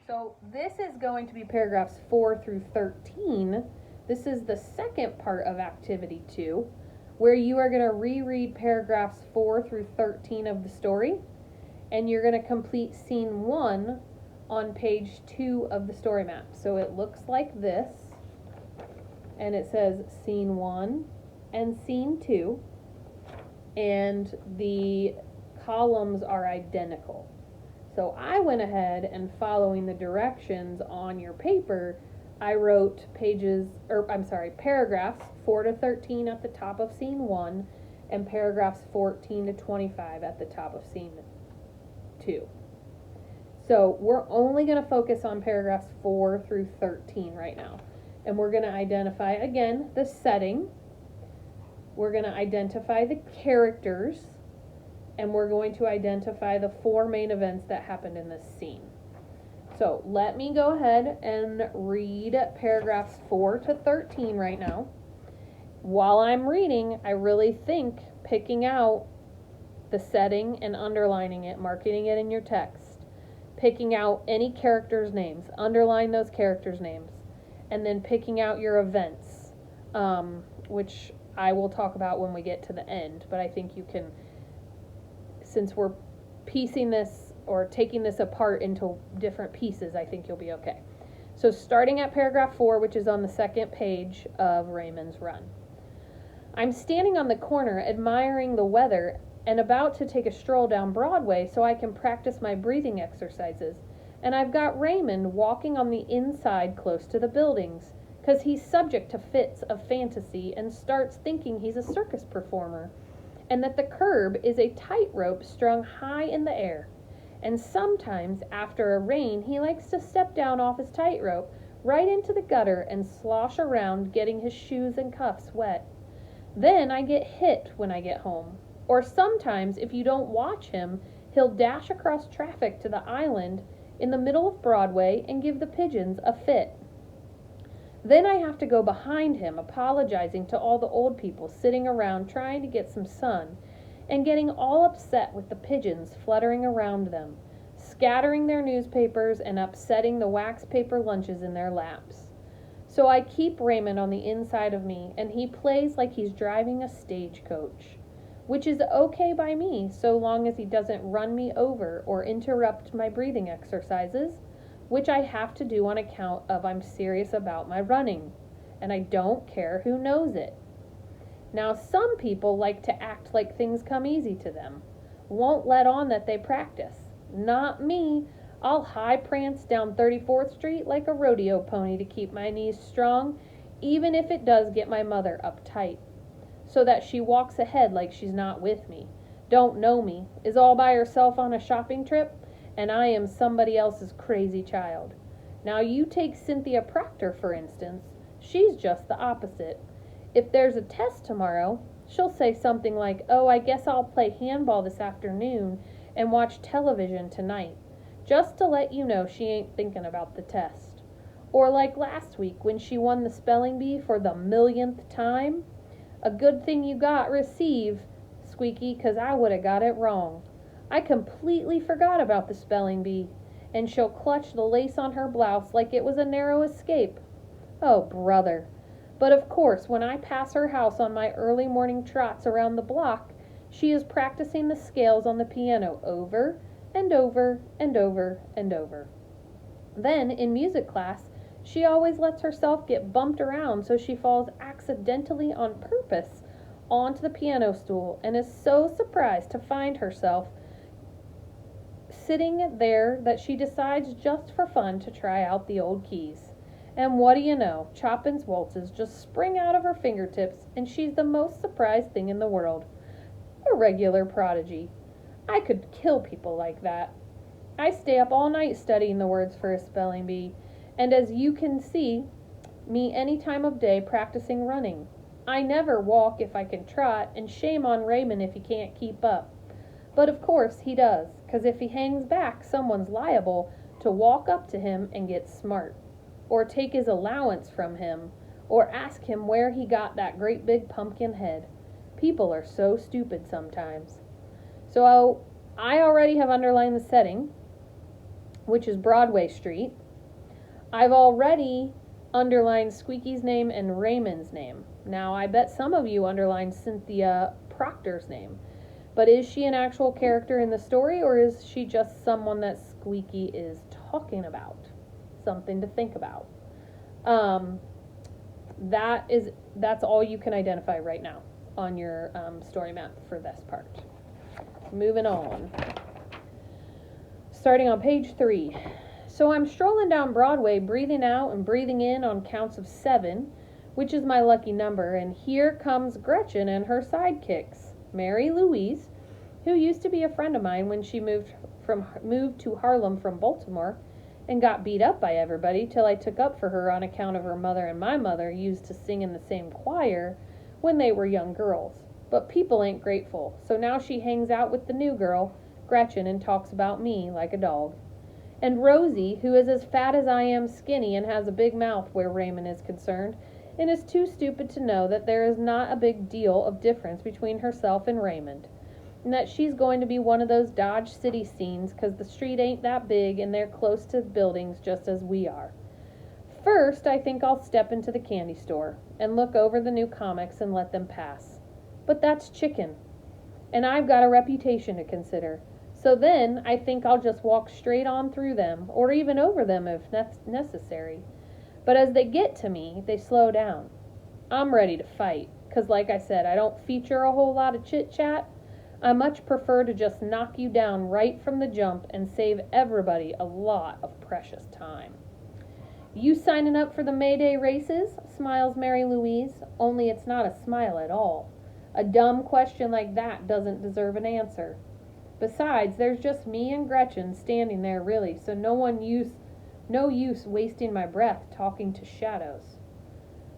So this is going to be paragraphs 4 through 13. This is the second part of activity 2, where you are going to reread paragraphs 4 through 13 of the story, and you're going to complete scene 1 on page 2 of the story map. So it looks like this, and it says scene 1 and scene 2, and the columns are identical. So I went ahead and, following the directions on your paper, I wrote paragraphs 4 to 13 at the top of scene 1 and paragraphs 14 to 25 at the top of scene 2. So we're only going to focus on paragraphs 4 through 13 right now. And we're going to identify, again, the setting. We're going to identify the characters. And we're going to identify the 4 main events that happened in this scene. So let me go ahead and read paragraphs 4 to 13 right now. While I'm reading, I really think picking out the setting and underlining it, marking it in your text, picking out any characters' names, underline those characters' names, and then picking out your events, which I will talk about when we get to the end, but I think you can, since we're piecing this or taking this apart into different pieces, I think you'll be okay. So starting at paragraph 4, which is on the second page of Raymond's run. I'm standing on the corner admiring the weather and about to take a stroll down Broadway so I can practice my breathing exercises, and I've got Raymond walking on the inside close to the buildings, 'cause he's subject to fits of fantasy and starts thinking he's a circus performer, and that the curb is a tightrope strung high in the air. And sometimes, after a rain, he likes to step down off his tightrope right into the gutter and slosh around, getting his shoes and cuffs wet. Then I get hit when I get home. Or sometimes, if you don't watch him, he'll dash across traffic to the island in the middle of Broadway and give the pigeons a fit. Then I have to go behind him, apologizing to all the old people sitting around trying to get some sun, and getting all upset with the pigeons fluttering around them, scattering their newspapers and upsetting the wax paper lunches in their laps. So I keep Raymond on the inside of me, and he plays like he's driving a stagecoach, which is okay by me so long as he doesn't run me over or interrupt my breathing exercises, which I have to do on account of I'm serious about my running, and I don't care who knows it. Now, some people like to act like things come easy to them, won't let on that they practice. Not me. I'll high prance down 34th Street like a rodeo pony to keep my knees strong, even if it does get my mother uptight, so that she walks ahead like she's not with me, don't know me, is all by herself on a shopping trip, and I am somebody else's crazy child. Now you take Cynthia Proctor, for instance. She's just the opposite. If there's a test tomorrow, she'll say something like, "Oh, I guess I'll play handball this afternoon and watch television tonight," just to let you know she ain't thinking about the test. Or like last week when she won the spelling bee for the millionth time. "A good thing you got receive, Squeaky, 'cause I would have got it wrong. I completely forgot about the spelling bee," and she'll clutch the lace on her blouse like it was a narrow escape. Oh, brother. But of course, when I pass her house on my early morning trots around the block, she is practicing the scales on the piano over and over and over and over. Then, in music class, she always lets herself get bumped around so she falls accidentally on purpose onto the piano stool and is so surprised to find herself sitting there that she decides just for fun to try out the old keys. And what do you know, Chopin's waltzes just spring out of her fingertips, and she's the most surprised thing in the world. A regular prodigy. I could kill people like that. I stay up all night studying the words for a spelling bee, and as you can see, me any time of day practicing running. I never walk if I can trot, and shame on Raymond if he can't keep up. But of course he does, 'cause if he hangs back, someone's liable to walk up to him and get smart, or take his allowance from him, or ask him where he got that great big pumpkin head. People are so stupid sometimes. So I already have underlined the setting. which is Broadway Street. I've already underlined Squeaky's name and Raymond's name. Now, I bet some of you underlined Cynthia Proctor's name. But is she an actual character in the story, or is she just someone that Squeaky is talking about? Something to think about. That's all you can identify right now on your story map for this part. Moving on. Starting on page 3. So I'm strolling down Broadway, breathing out and breathing in on counts of 7, which is my lucky number, and here comes Gretchen and her sidekicks, Mary Louise, who used to be a friend of mine when she moved to Harlem from Baltimore, and got beat up by everybody till I took up for her on account of her mother and my mother used to sing in the same choir when they were young girls. But people ain't grateful, so now she hangs out with the new girl, Gretchen, and talks about me like a dog. And Rosie, who is as fat as I am skinny and has a big mouth where Raymond is concerned, and is too stupid to know that there is not a big deal of difference between herself and Raymond, and that she's going to be one of those Dodge City scenes because the street ain't that big and they're close to buildings just as we are. First, I think I'll step into the candy store and look over the new comics and let them pass. But that's chicken, and I've got a reputation to consider. So then, I think I'll just walk straight on through them, or even over them if necessary. But as they get to me, they slow down. I'm ready to fight, because like I said, I don't feature a whole lot of chit-chat. I much prefer to just knock you down right from the jump and save everybody a lot of precious time. You signing up for the May Day races? Smiles Mary Louise, only it's not a smile at all. A dumb question like that doesn't deserve an answer. Besides, there's just me and Gretchen standing there really, so no use wasting my breath talking to shadows.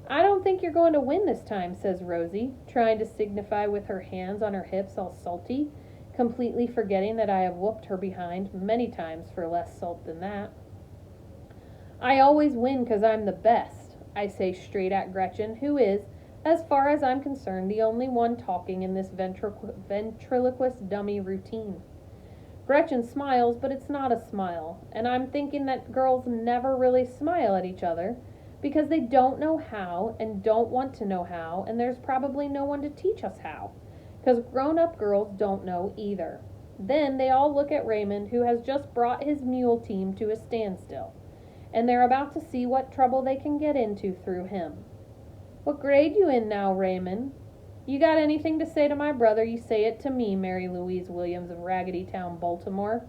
I don't think you're going to win this time, says Rosie, trying to signify with her hands on her hips all salty, completely forgetting that I have whooped her behind many times for less salt than that. I always win 'cause I'm the best, I say straight at Gretchen, who is, as far as I'm concerned, the only one talking in this ventriloquist dummy routine. Gretchen smiles, but it's not a smile, and I'm thinking that girls never really smile at each other because they don't know how and don't want to know how, and there's probably no one to teach us how, because grown-up girls don't know either. Then they all look at Raymond, who has just brought his mule team to a standstill, and they're about to see what trouble they can get into through him. What grade you in now, Raymond? You got anything to say to my brother, you say it to me, Mary Louise Williams of Raggedy Town, Baltimore.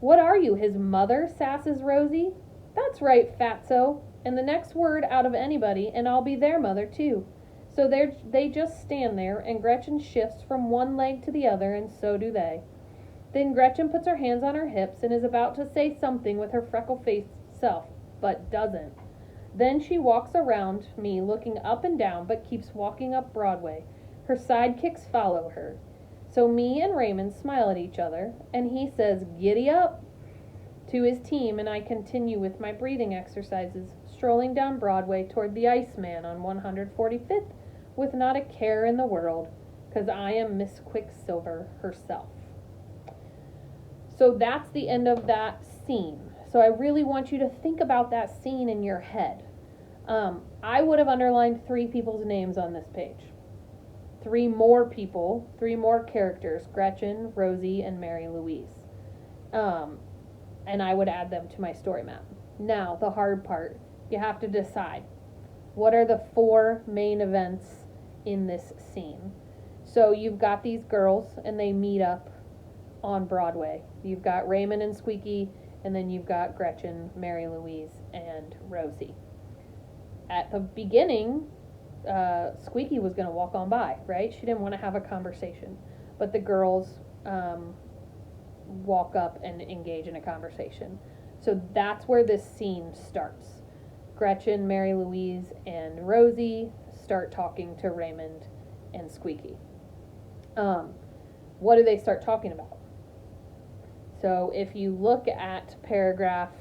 What are you, his mother? Sasses Rosie. That's right, fatso. And the next word out of anybody, and I'll be their mother too. So they just stand there, and Gretchen shifts from one leg to the other, and so do they. Then Gretchen puts her hands on her hips and is about to say something with her freckle-faced self, but doesn't. Then she walks around me, looking up and down, but keeps walking up Broadway. Her sidekicks follow her. So me and Raymond smile at each other, and he says, "Giddy up," to his team, and I continue with my breathing exercises, strolling down Broadway toward the Iceman on 145th, with not a care in the world, 'cause I am Miss Quicksilver herself. So that's the end of that scene. So I really want you to think about that scene in your head. I would have underlined 3 people's names on this page. 3 more people, 3 more characters, Gretchen, Rosie, and Mary Louise. And I would add them to my story map. Now, the hard part, you have to decide. What are the 4 main events in this scene? So you've got these girls, and they meet up on Broadway. You've got Raymond and Squeaky, and then you've got Gretchen, Mary Louise, and Rosie. At the beginning, Squeaky was going to walk on by, right? She didn't want to have a conversation. But the girls walk up and engage in a conversation. So that's where this scene starts. Gretchen, Mary Louise, and Rosie start talking to Raymond and Squeaky. What do they start talking about? So if you look at paragraph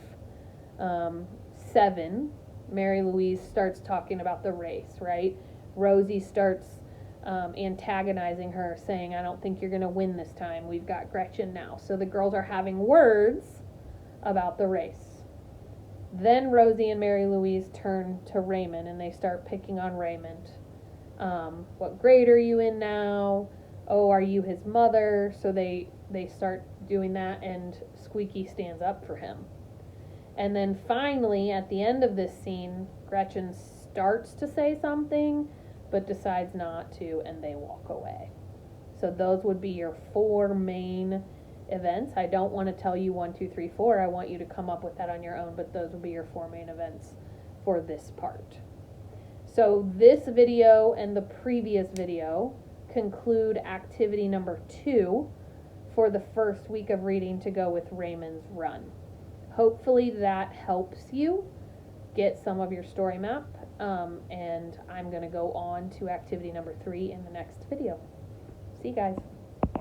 7, Mary Louise starts talking about the race, right? Rosie starts antagonizing her, saying, "I don't think you're going to win this time. We've got Gretchen now." So the girls are having words about the race. Then Rosie and Mary Louise turn to Raymond and they start picking on Raymond. What grade are you in now? Oh, are you his mother? So they start doing that, and Squeaky stands up for him. And then finally, at the end of this scene, Gretchen starts to say something, but decides not to, and they walk away. So those would be your 4 main events. I don't want to tell you 1, 2, 3, 4. I want you to come up with that on your own, but those would be your 4 main events for this part. So this video and the previous video conclude activity number 2 for the first week of reading to go with Raymond's run. Hopefully that helps you get some of your story map, and I'm going to go on to activity number 3 in the next video. See you guys.